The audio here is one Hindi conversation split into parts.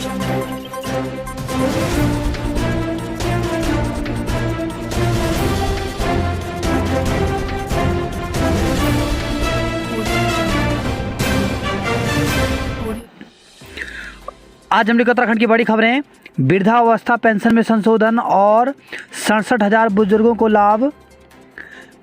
आज हम लोग उत्तराखंड की बड़ी खबरें। वृद्धावस्था पेंशन में संशोधन और 67,000 बुजुर्गों को लाभ।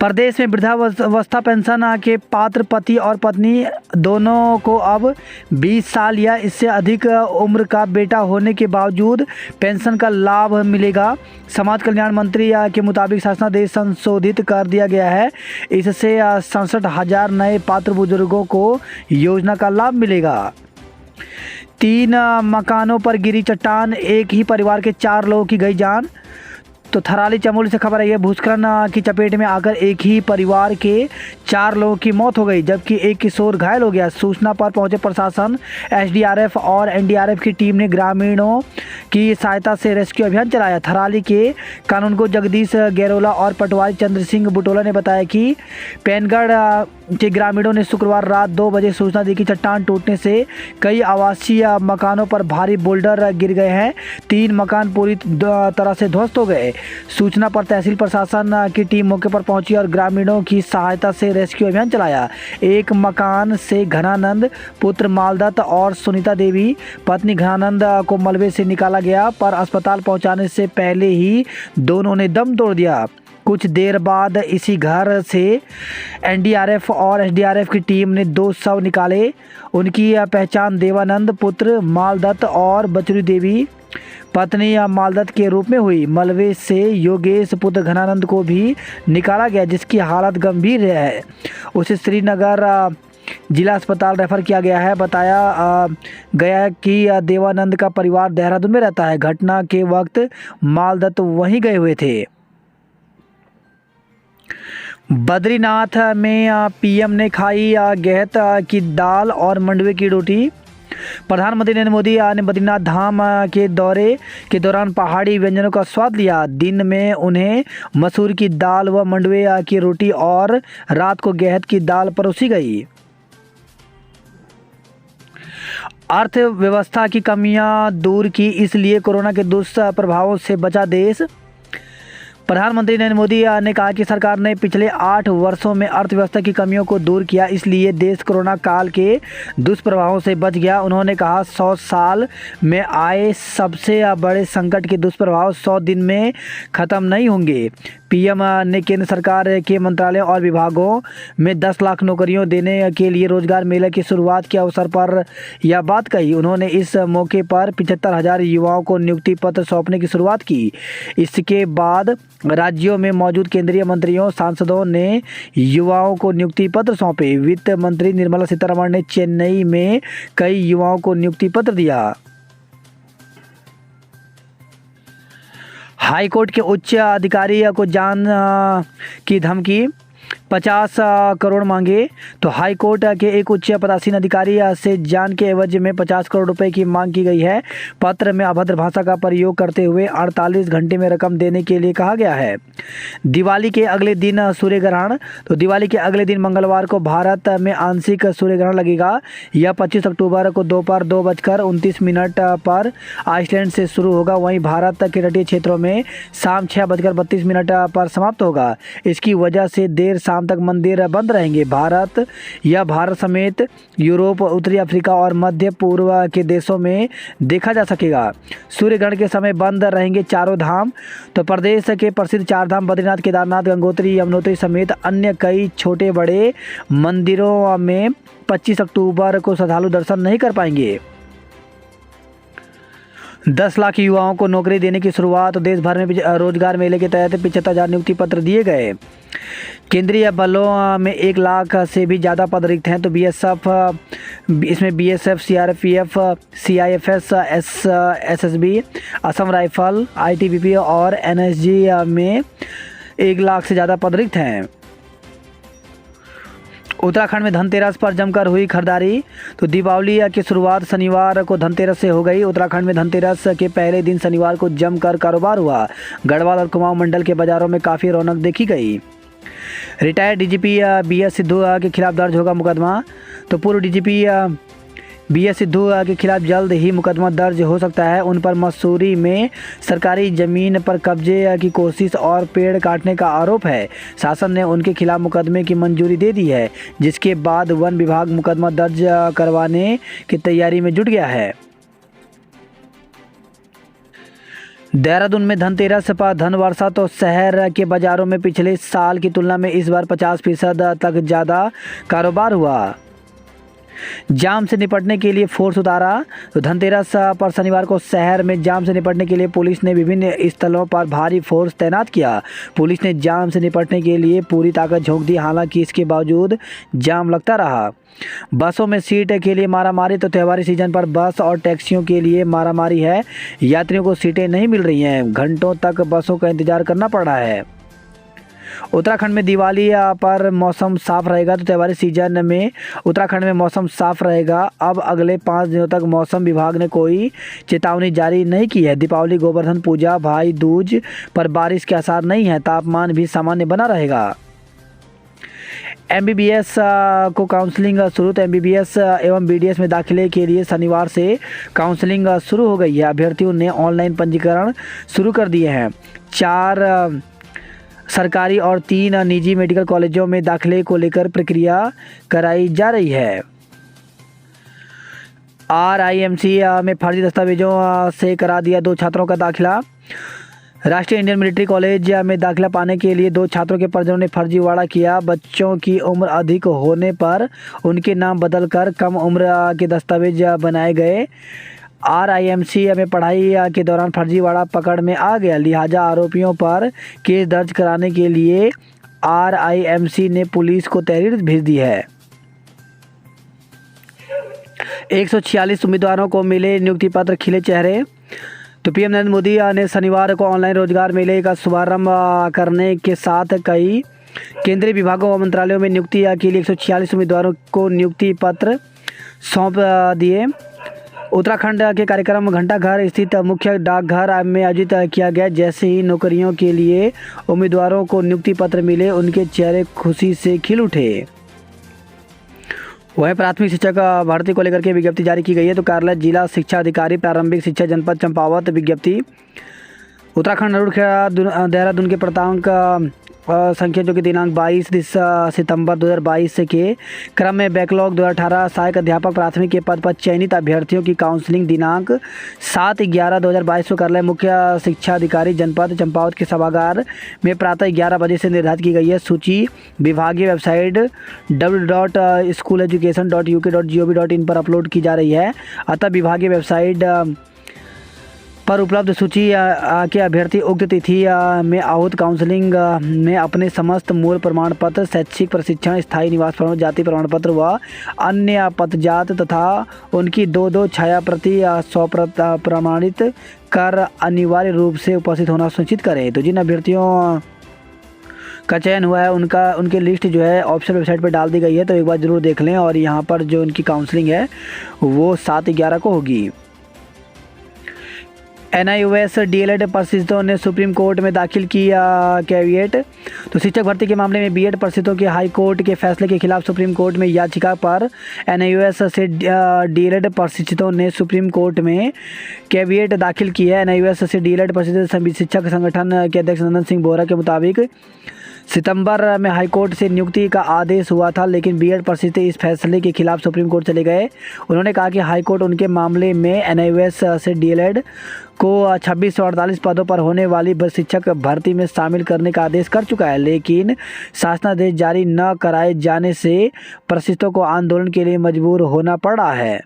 प्रदेश में वृद्धावस्था पेंशन के पात्र पति और पत्नी दोनों को अब 20 साल या इससे अधिक उम्र का बेटा होने के बावजूद पेंशन का लाभ मिलेगा। समाज कल्याण मंत्री के मुताबिक शासनादेश संशोधित कर दिया गया है। इससे 67,000 नए पात्र बुजुर्गों को योजना का लाभ मिलेगा। 3 मकानों पर गिरी चट्टान, एक ही परिवार के 4 लोगों की गई जान। तो थराली चमोली से खबर आई है, भूस्खलन की चपेट में आकर एक ही परिवार के 4 लोगों की मौत हो गई, जबकि एक किशोर घायल हो गया। सूचना पर पहुंचे प्रशासन, एसडीआरएफ और एनडीआरएफ की टीम ने ग्रामीणों की सहायता से रेस्क्यू अभियान चलाया। थराली के कानूनगो जगदीश गैरोला और पटवारी चंद्र सिंह बुटोला ने बताया कि पैनगढ़ के ग्रामीणों ने शुक्रवार रात 2 बजे सूचना दी कि चट्टान टूटने से कई आवासीय मकानों पर भारी बोल्डर गिर गए हैं। 3 मकान पूरी तरह से ध्वस्त हो गए। सूचना पर तहसील प्रशासन की टीम मौके पर पहुंची और ग्रामीणों की सहायता से रेस्क्यू अभियान चलाया। एक मकान से घनानंद पुत्र मालदत्त और सुनीता देवी पत्नी घनानंद को मलबे से निकाला गया, पर अस्पताल पहुंचाने से पहले ही दोनों ने दम तोड़ दिया। कुछ देर बाद इसी घर से एनडीआरएफ और एसडीआरएफ की टीम ने 2 शव निकाले। उनकी पहचान देवानंद पुत्र मालदत्त और बचरू देवी पत्नी मालदत्त के रूप में हुई। मलबे से योगेश पुत्र घनानंद को भी निकाला गया, जिसकी हालत गंभीर है। उसे श्रीनगर जिला अस्पताल रेफर किया गया है। बताया गया कि देवानंद का परिवार देहरादून में रहता है। घटना के वक्त मालदत्त वहीं गए हुए थे। बद्रीनाथ में पीएम ने खाई गेहत की दाल और मंडवे की रोटी। प्रधानमंत्री नरेंद्र मोदी ने बद्रीनाथ धाम के दौरे के दौरान पहाड़ी व्यंजनों का स्वाद लिया। दिन में उन्हें मसूर की दाल व मंडवे की रोटी और रात को गेहत की दाल परोसी गई। अर्थव्यवस्था की कमियां दूर की, इसलिए कोरोना के दुष्प्रभावों से बचा देश। प्रधानमंत्री नरेंद्र मोदी ने कहा कि सरकार ने पिछले 8 वर्षों में अर्थव्यवस्था की कमियों को दूर किया, इसलिए देश कोरोना काल के दुष्प्रभावों से बच गया। उन्होंने कहा 100 साल में आए सबसे बड़े संकट के दुष्प्रभाव 100 दिन में ख़त्म नहीं होंगे। पीएम ने केंद्र सरकार के मंत्रालयों और विभागों में 10 लाख नौकरियों देने के लिए रोजगार मेले की शुरुआत के अवसर पर यह बात कही। उन्होंने इस मौके पर 75,000 युवाओं को नियुक्ति पत्र सौंपने की शुरुआत की। इसके बाद राज्यों में मौजूद केंद्रीय मंत्रियों सांसदों ने युवाओं को नियुक्ति पत्र सौंपे। वित्त मंत्री निर्मला सीतारमण ने चेन्नई में कई युवाओं को नियुक्ति पत्र दिया। हाईकोर्ट के उच्च अधिकारी को जान की धमकी, 50 करोड़ मांगे। तो हाईकोर्ट के एक उच्च पदासीन अधिकारी से जान के एवज में 50 करोड़ रुपए की मांग की गई है। पत्र में अभद्र भाषा का प्रयोग करते हुए 48 घंटे में रकम देने के लिए कहा गया है। दिवाली के अगले दिन सूर्य ग्रहण। तो दिवाली के अगले दिन मंगलवार को भारत में आंशिक सूर्य ग्रहण लगेगा। यह 25 अक्टूबर को दोपहर 2:29 पर आइसलैंड से शुरू होगा। वहीं भारत के तटीय क्षेत्रों में शाम 6:32 पर समाप्त होगा। इसकी वजह से देर शाम तक मंदिर बंद रहेंगे। भारत समेत यूरोप, उत्तरी अफ्रीका और मध्य पूर्व के देशों में देखा जा सकेगा। सूर्य ग्रहण के समय बंद रहेंगे चारों धाम। तो प्रदेश के प्रसिद्ध 4 धाम बद्रीनाथ, केदारनाथ, गंगोत्री, यमुनोत्री समेत अन्य कई छोटे बड़े मंदिरों में 25 अक्टूबर को श्रद्धालु दर्शन नहीं कर पाएंगे। 10 लाख युवाओं को नौकरी देने की शुरुआत। देश भर में रोजगार मेले के तहत 75,000 नियुक्ति पत्र दिए गए। केंद्रीय बलों में 1 लाख से भी ज़्यादा पद रिक्त हैं। तो इसमें BSF, CRPF, CIFS, SSB, Assam rifle, ITBP और एनएसजी में 1 लाख से ज़्यादा पद रिक्त हैं। उत्तराखंड में धनतेरस पर जमकर हुई खरीदारी। तो दीपावली की शुरुआत शनिवार को धनतेरस से हो गई। उत्तराखंड में धनतेरस के पहले दिन शनिवार को जमकर कारोबार हुआ। गढ़वाल और कुमाऊं मंडल के बाजारों में काफ़ी रौनक देखी गई। रिटायर्ड डीजीपी बीएस सिद्धू के खिलाफ दर्ज होगा मुकदमा। तो पूर्व डीजीपी BS सिद्धू के खिलाफ जल्द ही मुकदमा दर्ज हो सकता है। उन पर मसूरी में सरकारी जमीन पर कब्जे की कोशिश और पेड़ काटने का आरोप है। शासन ने उनके खिलाफ मुकदमे की मंजूरी दे दी है, जिसके बाद वन विभाग मुकदमा दर्ज करवाने की तैयारी में जुट गया है। देहरादून में धनतेरस पर धन वर्षा तो शहर के बाजारों में पिछले साल की तुलना में इस बार 50% तक ज़्यादा कारोबार हुआ। जाम से निपटने के लिए फोर्स उतारा। तो धनतेरस पर शनिवार को शहर में जाम से निपटने के लिए पुलिस ने विभिन्न स्थलों पर भारी फोर्स तैनात किया। पुलिस ने जाम से निपटने के लिए पूरी ताकत झोंक दी। हालांकि इसके बावजूद जाम लगता रहा। बसों में सीट के लिए मारामारी। तो त्योहारी सीजन पर बस और टैक्सियों के लिए मारामारी है। यात्रियों को सीटें नहीं मिल रही हैं। घंटों तक बसों का इंतजार करना पड़ रहा है। उत्तराखंड में दिवाली पर मौसम साफ रहेगा। तो त्योहारी सीजन में उत्तराखंड में मौसम साफ रहेगा। अब अगले 5 दिनों तक मौसम विभाग ने कोई चेतावनी जारी नहीं की है। दीपावली, गोवर्धन पूजा, भाई दूज पर बारिश के आसार नहीं है। तापमान भी सामान्य बना रहेगा। MBBS को काउंसलिंग शुरू। तो MBBS एवं BDS में दाखिले के लिए शनिवार से काउंसलिंग शुरू हो गई है। अभ्यर्थियों ने ऑनलाइन पंजीकरण शुरू कर दिए हैं। 4 सरकारी और 3 निजी मेडिकल कॉलेजों में दाखिले को लेकर प्रक्रिया कराई जा रही है। RIMC में फर्जी दस्तावेजों से करा दिया 2 छात्रों का दाखिला। राष्ट्रीय इंडियन मिलिट्री कॉलेज में दाखिला पाने के लिए 2 छात्रों के परिजनों ने फर्जीवाड़ा किया। बच्चों की उम्र अधिक होने पर उनके नाम बदलकर कम उम्र के दस्तावेज बनाए गए। RIMC में पढ़ाई के दौरान फर्जीवाड़ा पकड़ में आ गया। लिहाजा आरोपियों पर केस दर्ज कराने के लिए RIMC ने पुलिस को तहरीर भेज दी है। 146 उम्मीदवारों को मिले नियुक्ति पत्र, खिले चेहरे। तो PM नरेंद्र मोदी ने शनिवार को ऑनलाइन रोजगार मेले का शुभारंभ करने के साथ कई केंद्रीय विभागों और मंत्रालयों में नियुक्ति के लिए 146 उम्मीदवारों को नियुक्ति पत्र सौंप दिए। उत्तराखंड के कार्यक्रम घंटाघर स्थित मुख्य डाकघर में आयोजित किया गया। जैसे ही नौकरियों के लिए उम्मीदवारों को नियुक्ति पत्र मिले, उनके चेहरे खुशी से खिल उठे। वहीं प्राथमिक शिक्षक भर्ती को लेकर के विज्ञप्ति जारी की गई है। तो कार्यालय जिला शिक्षा अधिकारी प्रारंभिक शिक्षा जनपद चंपावत विज्ञप्ति। उत्तराखंड नरूर देहरादून के प्राप्तांक संख्या जो कि दिनांक 22 सितंबर 2022 के क्रम में बैकलॉग 2018 सहायक अध्यापक प्राथमिक के पद पर चयनित अभ्यर्थियों की काउंसलिंग दिनांक 7/11/2022 को कार्यालय मुख्य शिक्षा अधिकारी जनपद चंपावत के सभागार में प्रातः 11 बजे से निर्धारित की गई है। सूची विभागीय वेबसाइट www.schooleducation.uk.gov.in पर अपलोड की जा रही है। अतः विभागीय वेबसाइट पर उपलब्ध सूची के अभ्यर्थी उक्त तिथि में आहूत काउंसलिंग में अपने समस्त मूल प्रमाण पत्र, शैक्षिक प्रशिक्षण, स्थायी निवास प्रमाण, जाति प्रमाण पत्र व अन्य पदजात तथा उनकी 2 छाया प्रति प्रमाणित कर अनिवार्य रूप से उपस्थित होना सुनिश्चित करें। तो जिन अभ्यर्थियों का चयन हुआ है उनकी लिस्ट जो है ऑफिशियल वेबसाइट पर डाल दी गई है। तो एक बार ज़रूर देख लें। और यहाँ पर जो उनकी काउंसलिंग है वो 7/11 को होगी। NIOS DLED परिषदों ने सुप्रीम कोर्ट में दाखिल किया कैविएट। तो शिक्षक भर्ती के मामले में BEd परिषदों के हाई कोर्ट के फैसले के खिलाफ सुप्रीम कोर्ट में याचिका पर NIOS से DLED परिषदों ने सुप्रीम कोर्ट में कैविएट दाखिल की है। NIOS से DLED परिषद शिक्षक संगठन के अध्यक्ष नंदन सिंह बोहरा के मुताबिक सितंबर में हाईकोर्ट से नियुक्ति का आदेश हुआ था, लेकिन BEd परिषद इस फैसले के खिलाफ सुप्रीम कोर्ट चले गए। उन्होंने कहा कि हाईकोर्ट उनके मामले में NIOS से DLED को 2648 पदों पर होने वाली शिक्षक भर्ती में शामिल करने का आदेश कर चुका है, लेकिन शासनादेश जारी न कराए जाने से परिषदों को आंदोलन के लिए मजबूर होना पड़ रहा है।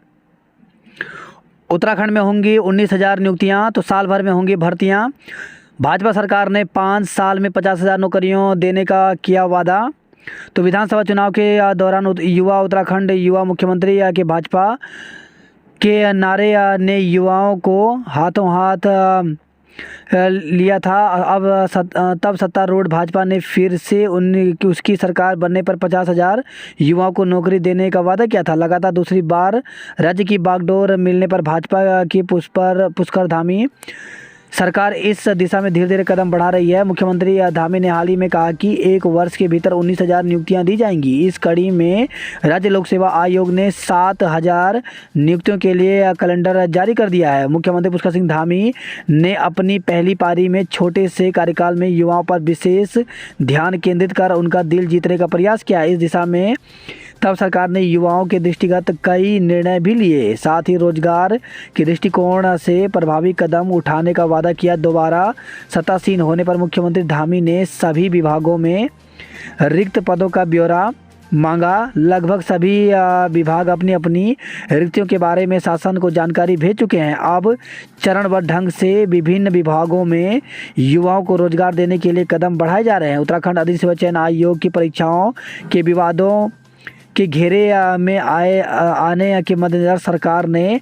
उत्तराखंड में होंगी 19,000 नियुक्तियाँ। तो साल भर में होंगी भर्तियाँ। भाजपा सरकार ने 5 साल में 50,000 नौकरियों देने का किया वादा। तो विधानसभा चुनाव के दौरान युवा उत्तराखंड युवा मुख्यमंत्री के भाजपा के नारे ने युवाओं को हाथों हाथ लिया था। अब तब सत्तारूढ़ भाजपा ने फिर से उसकी सरकार बनने पर 50,000 युवाओं को नौकरी देने का वादा किया था। लगातार दूसरी बार राज्य की बागडोर मिलने पर भाजपा की पुष्करधामी सरकार इस दिशा में धीरे धीरे कदम बढ़ा रही है। मुख्यमंत्री धामी ने हाल ही में कहा कि 1 वर्ष के भीतर 19,000 नियुक्तियां दी जाएंगी। इस कड़ी में राज्य लोक सेवा आयोग ने 7,000 नियुक्तियों के लिए कैलेंडर जारी कर दिया है। मुख्यमंत्री पुष्कर सिंह धामी ने अपनी पहली पारी में छोटे से कार्यकाल में युवाओं पर विशेष ध्यान केंद्रित कर उनका दिल जीतने का प्रयास किया। इस दिशा में तब सरकार ने युवाओं के दृष्टिगत कई निर्णय भी लिए, साथ ही रोजगार के दृष्टिकोण से प्रभावी कदम उठाने का वादा किया। दोबारा सत्तासीन होने पर मुख्यमंत्री धामी ने सभी विभागों में रिक्त पदों का ब्यौरा मांगा। लगभग सभी विभाग अपनी अपनी रिक्तियों के बारे में शासन को जानकारी भेज चुके हैं। अब चरणबद्ध ढंग से विभिन्न विभागों में युवाओं को रोजगार देने के लिए कदम बढ़ाए जा रहे हैं। उत्तराखंड अधिक सेवा चयन आयोग की परीक्षाओं के विवादों के घेरे में आने के मद्देनजर सरकार ने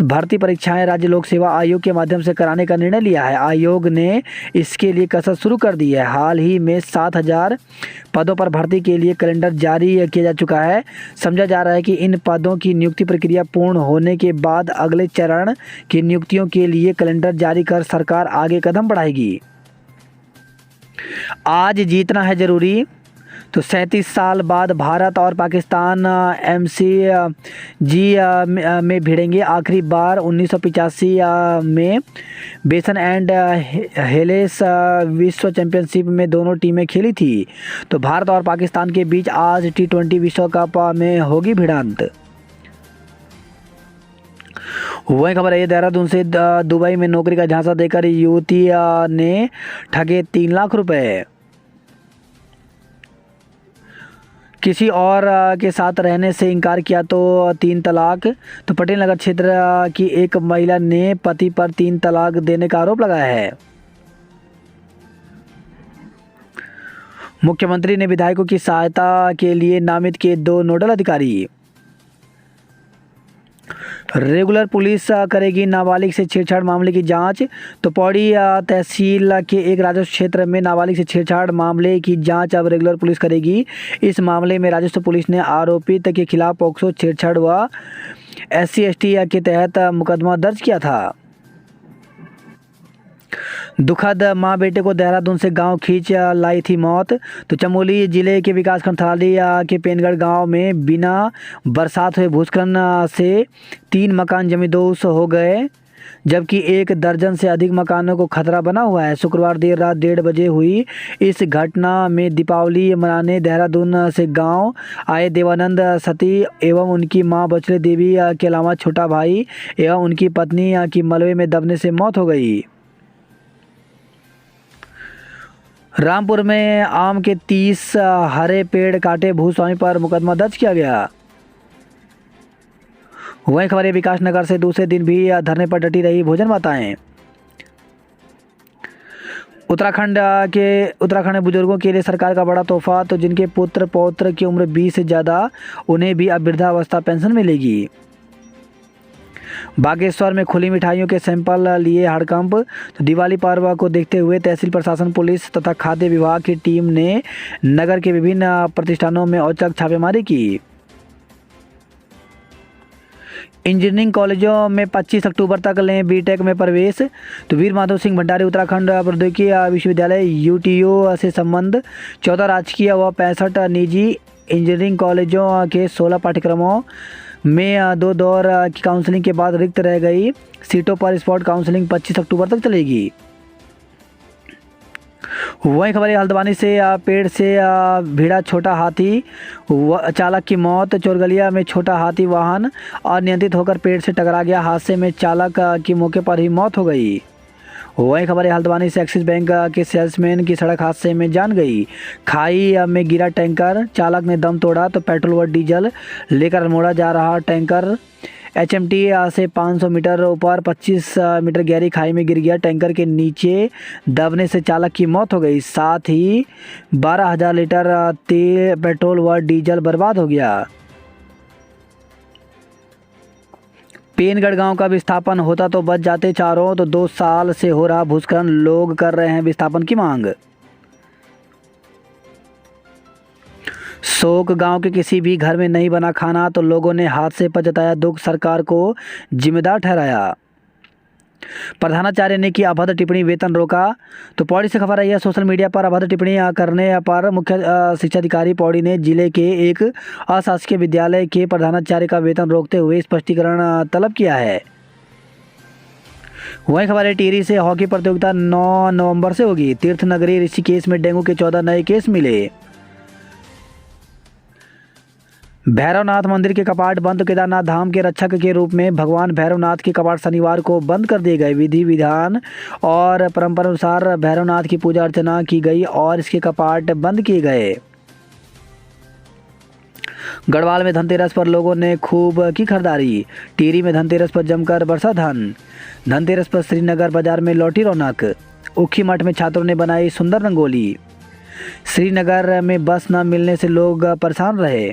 भर्ती परीक्षाएं राज्य लोक सेवा आयोग के माध्यम से कराने का निर्णय लिया है। आयोग ने इसके लिए कसरत शुरू कर दी है। हाल ही में 7,000 पदों पर भर्ती के लिए कैलेंडर जारी किया जा चुका है। समझा जा रहा है कि इन पदों की नियुक्ति प्रक्रिया पूर्ण होने के बाद अगले चरण की नियुक्तियों के लिए कैलेंडर जारी कर सरकार आगे कदम बढ़ाएगी। आज जीतना है जरूरी। तो 37 साल बाद भारत और पाकिस्तान MCG में भिड़ेंगे। आखिरी बार 1985 में बेसन एंड हेलेस विश्व चैंपियनशिप में दोनों टीमें खेली थी। तो भारत और पाकिस्तान के बीच आज T20 विश्व कप में होगी भिड़ंत। वही खबर है देहरादून से दुबई में नौकरी का झांसा देकर युवती ने ठगे 3 लाख रुपए। किसी और के साथ रहने से इनकार किया तो 3 तलाक। तो पटेल नगर क्षेत्र की एक महिला ने पति पर 3 तलाक देने का आरोप लगाया है। मुख्यमंत्री ने विधायकों की सहायता के लिए नामित किए 2 नोडल अधिकारी। रेगुलर पुलिस करेगी नाबालिग से छेड़छाड़ मामले की जांच। तो पौड़ी तहसील के एक राजस्व क्षेत्र में नाबालिग से छेड़छाड़ मामले की जांच अब रेगुलर पुलिस करेगी। इस मामले में राजस्व पुलिस ने आरोपित के खिलाफ पोक्सो छेड़छाड़ व SC/ST के तहत मुकदमा दर्ज किया था। दुखद, मां बेटे को देहरादून से गांव खींच लाई थी मौत। तो चमोली जिले के विकासखंड थराली के पेनगढ़ गांव में बिना बरसात हुए भूस्खलन से 3 मकान जमींदोज हो गए, जबकि 1 दर्जन से अधिक मकानों को खतरा बना हुआ है। शुक्रवार देर रात 1:30 बजे हुई इस घटना में दीपावली मनाने देहरादून से गांव आए देवानंद सती एवं उनकी मां बचले देवी के अलावा छोटा भाई एवं उनकी पत्नी की मलबे में दबने से मौत हो गई। रामपुर में आम के 30 हरे पेड़ काटे भूस्वामी पर मुकदमा दर्ज किया गया। वहीं खबर है विकास नगर से दूसरे दिन भी धरने पर डटी रही भोजन माताएं। उत्तराखंड में बुजुर्गों के लिए सरकार का बड़ा तोहफा। तो जिनके पुत्र पौत्र की उम्र 20 से ज़्यादा उन्हें भी अब वृद्धावस्था पेंशन मिलेगी। बागेश्वर में खुली मिठाइयों के सैंपल लिए हड़कंप। तो दिवाली पर्व को देखते हुए तहसील प्रशासन, पुलिस तथा खाद्य विभाग की टीम ने नगर के विभिन्न प्रतिष्ठानों में औचक छापेमारी की। इंजीनियरिंग कॉलेजों में 25 अक्टूबर तक लें बीटेक में प्रवेश। तो वीर माधव सिंह भंडारी उत्तराखंड प्रौद्योगिकी विश्वविद्यालय UTU से संबंध 14 राजकीय व 65 निजी इंजीनियरिंग कॉलेजों के 16 पाठ्यक्रमों में 2 दौर की काउंसलिंग के बाद रिक्त रह गई सीटों पर स्पॉट काउंसलिंग 25 अक्टूबर तक चलेगी। वहीं खबर है हल्द्वानी से पेड़ से भिड़ा छोटा हाथी, चालक की मौत। चोरगलिया में छोटा हाथी वाहन अनियंत्रित होकर पेड़ से टकरा गया। हादसे में चालक की मौके पर ही मौत हो गई। वही खबर है हल्द्वानी से एक्सिस बैंक के सेल्समैन की सड़क हादसे में जान गई। खाई में गिरा टैंकर, चालक ने दम तोड़ा। तो पेट्रोल व डीजल लेकर अल्मोड़ा जा रहा टैंकर HMT से 500 मीटर ऊपर 25 मीटर गहरी खाई में गिर गया। टैंकर के नीचे दबने से चालक की मौत हो गई। साथ ही 12,000 लीटर तेल, पेट्रोल व डीजल बर्बाद हो गया। पेनगढ़ गांव का विस्थापन होता तो बच जाते चारों। तो 2 साल से हो रहा भूस्खलन, लोग कर रहे हैं विस्थापन की मांग। शोक, गांव के किसी भी घर में नहीं बना खाना। तो लोगों ने हादसे पर जताया दुख, सरकार को जिम्मेदार ठहराया। प्रधानाचार्य ने की अभद्र टिप्पणी, वेतन रोका। तो पौड़ी से खबर आई है, सोशल मीडिया पर अभद्र टिप्पणी करने पर मुख्य शिक्षा अधिकारी पौड़ी ने जिले के एक अशासकीय विद्यालय के प्रधानाचार्य का वेतन रोकते हुए स्पष्टीकरण तलब किया है। वहीं खबर है टिहरी से, हॉकी प्रतियोगिता 9 नवंबर से होगी। तीर्थ नगरी ऋषिकेश में डेंगू के 14 नए केस मिले। भैरवनाथ मंदिर के कपाट बंद। केदारनाथ धाम के रक्षक के रूप में भगवान भैरवनाथ के कपाट शनिवार को बंद कर दिए गए। विधि विधान और परंपरा अनुसार भैरवनाथ की पूजा अर्चना की गई और इसके कपाट बंद किए गए। गढ़वाल में धनतेरस पर लोगों ने खूब की खरीदारी। टिहरी में धनतेरस पर जमकर बरसा धन। धनतेरस पर श्रीनगर बाजार में लौटी रौनक। उखी मठ में छात्रों ने बनाई सुंदर रंगोली। श्रीनगर में बस न मिलने से लोग परेशान रहे।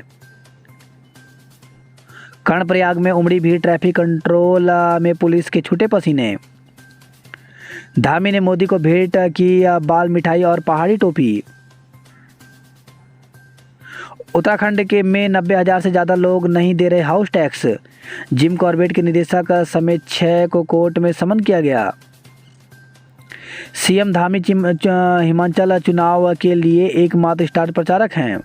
कर्णप्रयाग में उमड़ी भीड़, ट्रैफिक कंट्रोल में पुलिस के छूटे पसीने। धामी ने मोदी को भेंट की बाल मिठाई और पहाड़ी टोपी। उत्तराखंड के में 90,000 से ज़्यादा लोग नहीं दे रहे हाउस टैक्स। जिम कॉर्बेट के निदेशक समेत 6 को कोर्ट में समन किया गया। सीएम धामी हिमाचल चुनाव के लिए एकमात्र स्टार प्रचारक हैं।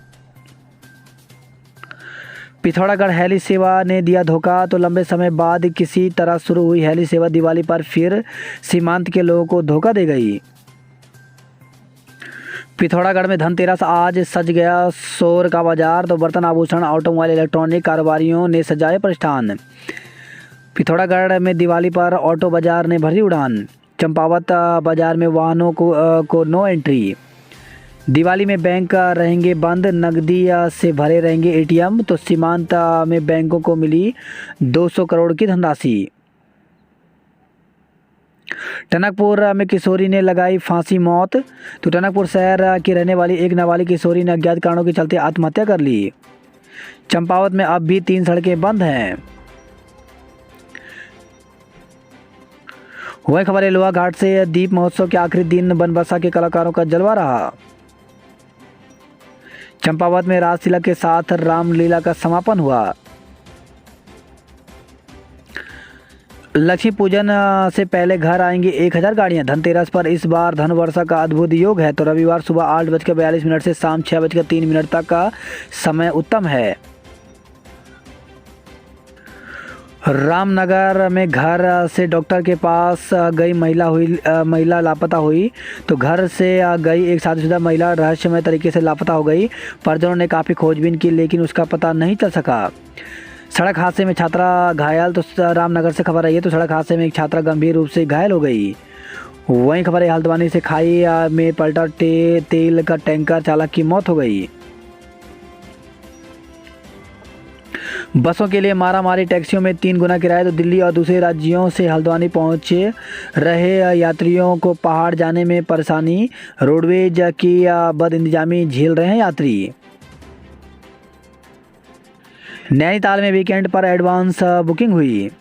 पिथौरागढ़ हेली सेवा ने दिया धोखा। तो लंबे समय बाद किसी तरह शुरू हुई हेली सेवा दिवाली पर फिर सीमांत के लोगों को धोखा दे गई। पिथौरागढ़ में धनतेरस आज सज गया शोर का बाजार। तो बर्तन आभूषण ऑटोमोबाइल इलेक्ट्रॉनिक कारोबारियों ने सजाए प्रतिष्ठान। पिथौरागढ़ में दिवाली पर ऑटो बाजार ने भरी उड़ान। चंपावत बाजार में वाहनों को नो एंट्री। दिवाली में बैंक रहेंगे बंद, नकदी से भरे रहेंगे एटीएम। तो सीमांत में बैंकों को मिली 200 करोड़ की धनराशि। टनकपुर में किशोरी ने लगाई फांसी, मौत। तो टनकपुर शहर की रहने वाली एक नाबालिग किशोरी ने अज्ञात कारणों के चलते आत्महत्या कर ली। चंपावत में अब भी 3 सड़कें बंद हैं। वही खबर है लोहा घाट से, दीप महोत्सव के आखिरी दिन बनबसा के कलाकारों का जलवा रहा। चंपावत में राज तिलक के साथ रामलीला का समापन हुआ। लक्ष्मी पूजन से पहले घर आएंगी 1000 गाड़ियां। धनतेरस पर इस बार धन वर्षा का अद्भुत योग है। तो रविवार सुबह 8:42 से शाम 6:03 तक का समय उत्तम है। रामनगर में घर से डॉक्टर के पास गई महिला लापता हुई। तो घर से गई एक शादीशुदा महिला रहस्यमय तरीके से लापता हो गई। परिजनों ने काफ़ी खोजबीन की लेकिन उसका पता नहीं चल सका। सड़क हादसे में छात्रा घायल। तो रामनगर से खबर आई है। तो सड़क हादसे में एक छात्रा गंभीर रूप से घायल हो गई। वहीं खबर है हल्द्वानी से, खाई में पलटा तेल का टैंकर, चालक की मौत हो गई। बसों के लिए मारामारी, टैक्सियों में 3 गुना किराया। तो दिल्ली और दूसरे राज्यों से हल्द्वानी पहुंचे रहे यात्रियों को पहाड़ जाने में परेशानी। रोडवेज की बदइंतजामी झेल रहे हैं यात्री। नैनीताल में वीकेंड पर एडवांस बुकिंग हुई।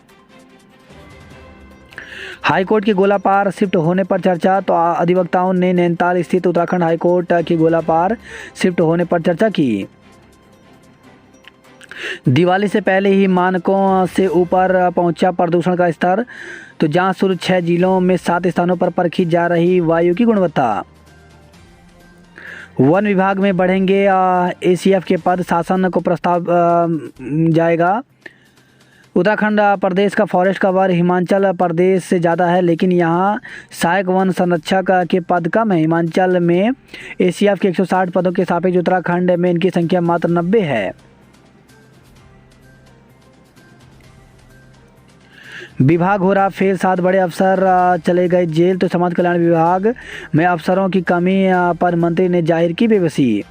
हाईकोर्ट की गोलापार शिफ्ट होने पर चर्चा। तो अधिवक्ताओं ने नैनीताल स्थित उत्तराखंड हाईकोर्ट की गोलापार शिफ्ट होने पर चर्चा की। दिवाली से पहले ही मानकों से ऊपर पहुंचा प्रदूषण का स्तर। तो जांच शुरू 6 जिलों में 7 स्थानों पर परखी जा रही वायु की गुणवत्ता। वन विभाग में बढ़ेंगे एसीएफ के पद, शासन को प्रस्ताव जाएगा। उत्तराखंड प्रदेश का फॉरेस्ट कवर हिमाचल प्रदेश से ज़्यादा है, लेकिन यहाँ सहायक वन संरक्षक के पद कम है। हिमाचल में एसीएफ के 160 पदों के सापेक्ष उत्तराखंड में इनकी संख्या मात्र 90 है। विभाग हो रहा फेल, 7 बड़े अफसर चले गए जेल। तो समाज कल्याण विभाग में अफसरों की कमी पर मंत्री ने जाहिर की बेबसी।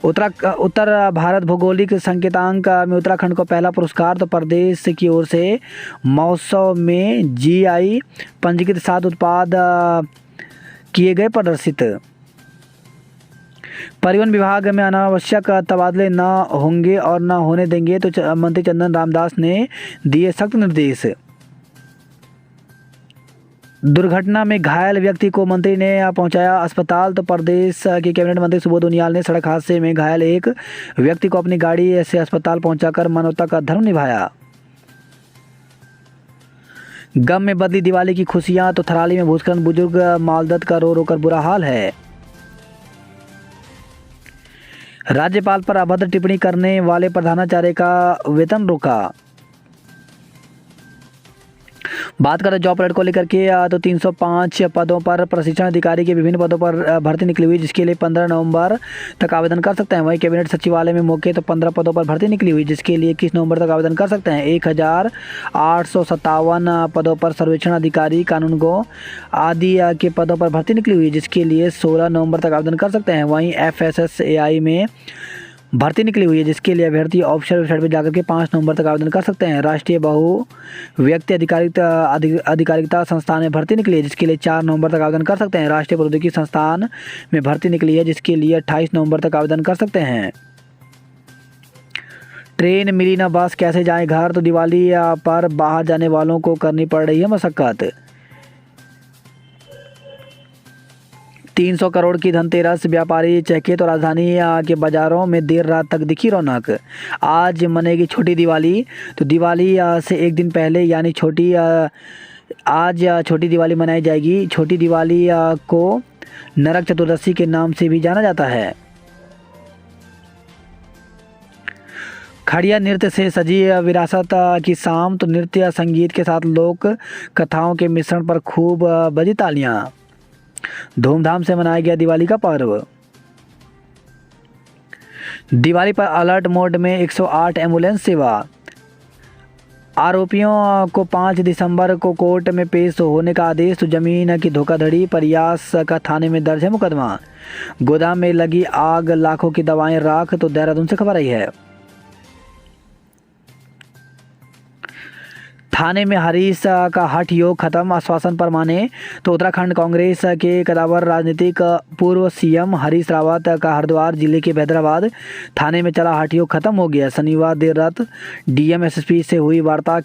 उत्तर भारत भौगोलिक संकेतांक में उत्तराखंड को पहला पुरस्कार। तो प्रदेश की ओर से महोत्सव में जीआई पंजीकृत 7 उत्पाद किए गए प्रदर्शित। परिवहन विभाग में अनावश्यक तबादले न होंगे और न होने देंगे। तो मंत्री चंदन रामदास ने दिए सख्त निर्देश। दुर्घटना में घायल व्यक्ति को मंत्री ने पहुंचाया अस्पताल। तो प्रदेश के कैबिनेट मंत्री सुबोध उनियाल ने सड़क हादसे में घायल एक व्यक्ति को अपनी गाड़ी से अस्पताल पहुंचाकर मानवता का धर्म निभाया। गम में बदली दिवाली की खुशियां, तो थराली में भूस्खलन, बुजुर्ग मालदत का रो रो कर बुरा हाल है। राज्यपाल पर अभद्र टिप्पणी करने वाले प्रधानाचार्य का वेतन रोका। बात करें जॉब अलर्ट को लेकर के तो 305 पदों पर प्रशिक्षण अधिकारी के विभिन्न पदों पर भर्ती निकली हुई, जिसके लिए 15 नवंबर तक आवेदन कर सकते हैं। वहीं कैबिनेट सचिवालय में मौके तो 15 पदों पर भर्ती निकली हुई, जिसके लिए 21 नवंबर तक आवेदन कर सकते हैं। 1857 पदों पर सर्वेक्षण अधिकारी, कानूनगो आदि के पदों पर भर्ती निकली हुई, जिसके लिए 16 नवंबर तक आवेदन कर सकते हैं। वहीं FSSAI में भर्ती निकली हुई है, जिसके लिए अभ्यर्थी ऑफिशियल वेबसाइट पर जाकर के 5 नवंबर तक आवेदन कर सकते हैं। राष्ट्रीय बहु व्यक्ति अधिकारिता संस्थान में भर्ती निकली है, जिसके लिए 4 नवंबर तक आवेदन कर सकते हैं। राष्ट्रीय प्रौद्योगिकी संस्थान में भर्ती निकली है, जिसके लिए 28 नवंबर तक आवेदन कर सकते हैं। ट्रेन मिली न बस, कैसे जाएं घर, तो दिवाली पर बाहर जाने वालों को करनी पड़ रही है मशक्कत। 300 करोड़ की धनतेरस, व्यापारी चहके तो राजधानी के बाज़ारों में देर रात तक दिखी रौनक। आज मनेगी छोटी दिवाली, तो दिवाली से एक दिन पहले यानी आज छोटी दिवाली मनाई जाएगी। छोटी दिवाली को नरक चतुर्दशी के नाम से भी जाना जाता है। खड़िया नृत्य से सजी विरासत की शाम, तो नृत्य संगीत के साथ लोक कथाओं के मिश्रण पर खूब बजी तालियां। धूमधाम से मनाया गया दिवाली का पर्व। दिवाली पर अलर्ट मोड में 108 एम्बुलेंस सेवा। आरोपियों को 5 दिसंबर को कोर्ट में पेश होने का आदेश, तो जमीन की धोखाधड़ी प्रयास का थाने में दर्ज है मुकदमा। गोदाम में लगी आग, लाखों की दवाएं राख, तो देहरादून से खबर आई है। थाने में हरीश का हठ योग खत्म, आश्वासन पर माने, तो उत्तराखंड कांग्रेस के कदावर राजनीतिक पूर्व CM हरीश रावत का हरिद्वार जिले के हैदराबाद थाने में चला हठ योग खत्म हो गया। शनिवार देर रात DM SSP से हुई वार्ता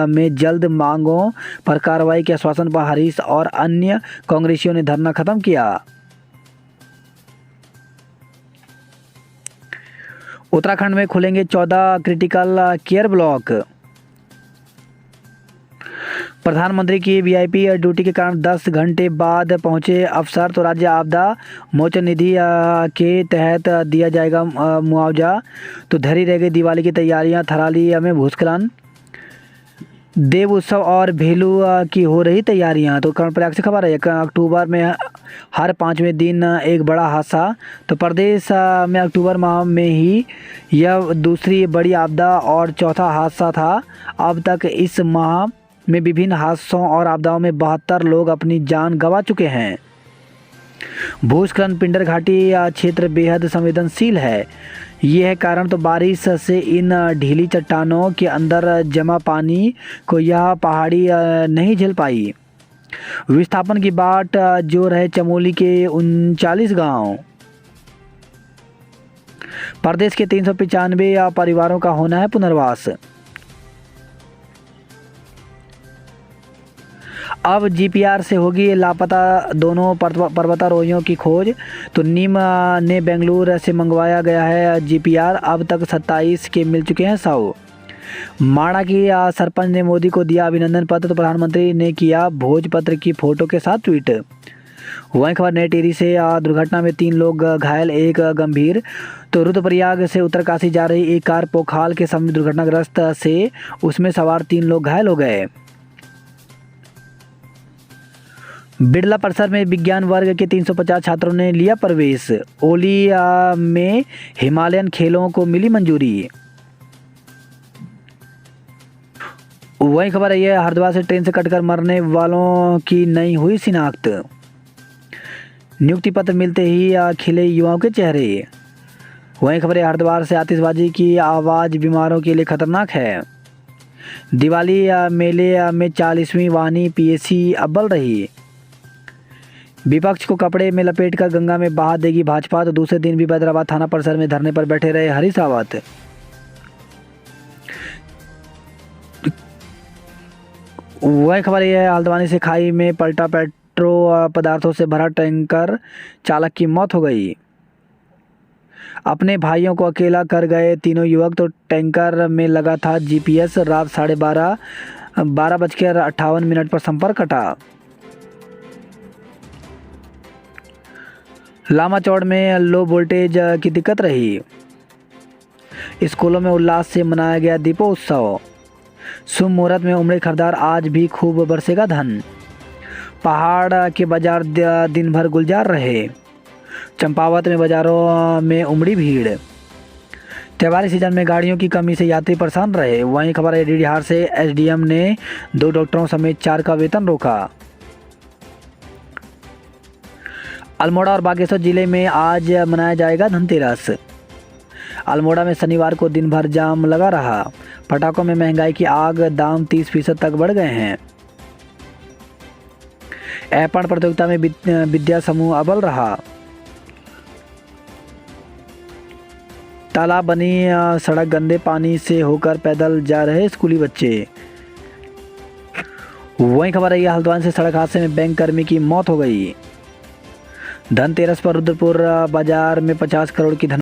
में जल्द मांगों पर कार्रवाई के आश्वासन पर हरीश और अन्य कांग्रेसियों ने धरना खत्म किया। उत्तराखंड में खुलेंगे 14 क्रिटिकल केयर ब्लॉक। प्रधानमंत्री की VIP ड्यूटी के कारण 10 घंटे बाद पहुंचे अफसर, तो राज्य आपदा मोचन निधि के तहत दिया जाएगा मुआवजा। तो धरी रह गई दिवाली की तैयारियां, थराली में भूस्खलन, देव उत्सव और भेलू की हो रही तैयारियां। तो कर्णप्रयाग से खबर है, अक्टूबर में हर 5वें दिन एक बड़ा हादसा। तो प्रदेश में अक्टूबर माह में ही यह दूसरी बड़ी आपदा और चौथा हादसा था। अब तक इस माह में विभिन्न हादसों और आपदाओं में 72 लोग अपनी जान गंवा चुके हैं। भूस्खलन, पिंडर घाटी क्षेत्र बेहद संवेदनशील है। यह है कारण, तो बारिश से इन ढीली चट्टानों के अंदर जमा पानी को यह पहाड़ी नहीं झेल पाई। विस्थापन की बाट जो रहे चमोली के 39 गांव। प्रदेश के 395 परिवारों का होना है पुनर्वास। अब GPR से होगी लापता दोनों पर्वतारोहियों की खोज। तो नीम ने बेंगलुरु से मंगवाया गया है GPR, अब तक 27 के मिल चुके हैं 100। माणा की सरपंच ने मोदी को दिया अभिनंदन पत्र, तो प्रधानमंत्री ने किया भोजपत्र की फोटो के साथ ट्वीट। वहीं खबर नई टिहरी से, दुर्घटना में 3 लोग घायल, 1 गंभीर। तो रुद्रप्रयाग से उत्तरकाशी जा रही एक कार पोखाल के समीप दुर्घटनाग्रस्त से उसमें सवार 3 लोग घायल हो गए। बिरला परिसर में विज्ञान वर्ग के 350 छात्रों ने लिया प्रवेश। ओली में हिमालयन खेलों को मिली मंजूरी। वही खबर है, हरिद्वार से ट्रेन से कटकर मरने वालों की नहीं हुई शिनाख्त। नियुक्ति पत्र मिलते ही खिले युवाओं के चेहरे। वही खबर है, हरिद्वार से आतिशबाजी की आवाज़ बीमारों के लिए खतरनाक है। दिवाली मेले में 40वीं वाहिनी PSC अव्वल रही। विपक्ष को कपड़े में लपेटकर गंगा में बहा देगी भाजपा, तो दूसरे दिन भी हैदराबाद थाना परिसर में धरने पर बैठे रहे हरीश रावत। वही खबर यह है, हल्द्वानी से खाई में पलटा पेट्रो पदार्थों से भरा टैंकर, चालक की मौत हो गई। अपने भाइयों को अकेला कर गए तीनों युवक, तो टैंकर में लगा था GPS। रात 12:30 12:58 पर संपर्क कटा। लामा चौड़ में लो वोल्टेज की दिक्कत रही। स्कूलों में उल्लास से मनाया गया दीपोत्सव। शुभ मुहूर्त में उमड़े खरीदार, आज भी खूब बरसेगा धन। पहाड़ के बाजार दिन भर गुलजार रहे। चंपावत में बाजारों में उमड़ी भीड़। त्योहारी सीजन में गाड़ियों की कमी से यात्री परेशान रहे। वहीं खबर है डीडीहार से एसडीएम ने 2 डॉक्टरों समेत 4 का वेतन रोका। अल्मोड़ा और बागेश्वर जिले में आज मनाया जाएगा धनतेरस। अल्मोड़ा में शनिवार को दिन भर जाम लगा रहा। पटाखों में महंगाई की आग, दाम 30% तक बढ़ गए हैं। ऐपण प्रतियोगिता में विद्या समूह अव्वल रहा। तालाब बनी सड़क, गंदे पानी से होकर पैदल जा रहे स्कूली बच्चे। वहीं खबर है हल्द्वानी से सड़क हादसे में बैंक कर्मी की मौत हो गई। धनतेरस पर रुद्रपुर बाजार में 50 करोड़ की